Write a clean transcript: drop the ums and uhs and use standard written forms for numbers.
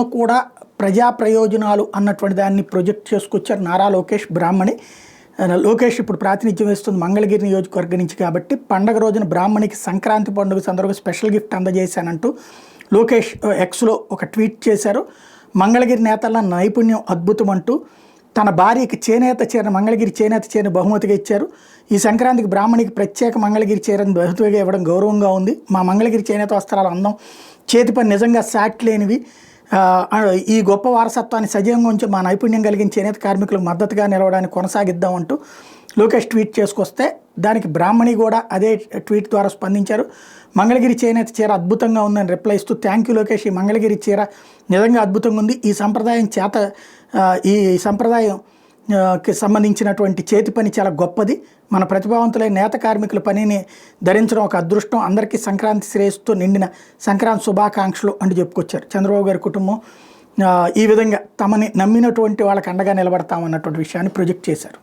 కూడా ప్రజా ప్రయోజనాలు అన్నటువంటి దాన్ని ప్రొజెక్ట్ చేసుకొచ్చారు నారా లోకేష్ బ్రాహ్మణి. లోకేష్ ఇప్పుడు ప్రాతినిధ్యం వేస్తుంది మంగళగిరి నియోజకవర్గం నుంచి కాబట్టి పండగ రోజున బ్రాహ్మణికి సంక్రాంతి పండుగ సందర్భంగా స్పెషల్ గిఫ్ట్ అందజేశానంటూ లోకేష్ ఎక్స్లో ఒక ట్వీట్ చేశారు. మంగళగిరి నేతల నైపుణ్యం అద్భుతం అంటూ తన భార్యకి చేనేత చీర మంగళగిరి చేనేత చీరను బహుమతిగా ఇచ్చారు. ఈ సంక్రాంతికి బ్రాహ్మణికి ప్రత్యేక మంగళగిరి చీరను బహుమతిగా ఇవ్వడం గౌరవంగా ఉంది. మా మంగళగిరి చేనేత వస్త్రాల అందం చేతి పని నిజంగా సాటి లేనివి. ఈ గొప్ప వారసత్వాన్ని సజీవంగా ఉంచి మా నైపుణ్యం కలిగిన చేనేత కార్మికులకు మద్దతుగా నిలవడానికి కొనసాగిద్దామంటూ లోకేష్ ట్వీట్ చేసుకొస్తే దానికి బ్రాహ్మణి కూడా అదే ట్వీట్ ద్వారా స్పందించారు. మంగళగిరి చేనేత చీర అద్భుతంగా ఉందని రిప్లై ఇస్తూ థ్యాంక్ యూ లోకేష్, ఈ మంగళగిరి చీర నిజంగా అద్భుతంగా ఉంది. ఈ సంప్రదాయంకి సంబంధించినటువంటి చేతి పని చాలా గొప్పది. మన ప్రతిభావంతులైన నేత కార్మికుల పనిని ధరించడం ఒక అదృష్టం. అందరికీ సంక్రాంతి శ్రేయస్సుతో నిండిన సంక్రాంతి శుభాకాంక్షలు అంటూ చెప్పుకొచ్చారు. చంద్రబాబు గారి కుటుంబం ఈ విధంగా తమని నమ్మినటువంటి వాళ్ళకి అండగా నిలబడతామన్నటువంటి విషయాన్ని ప్రొజెక్ట్ చేశారు.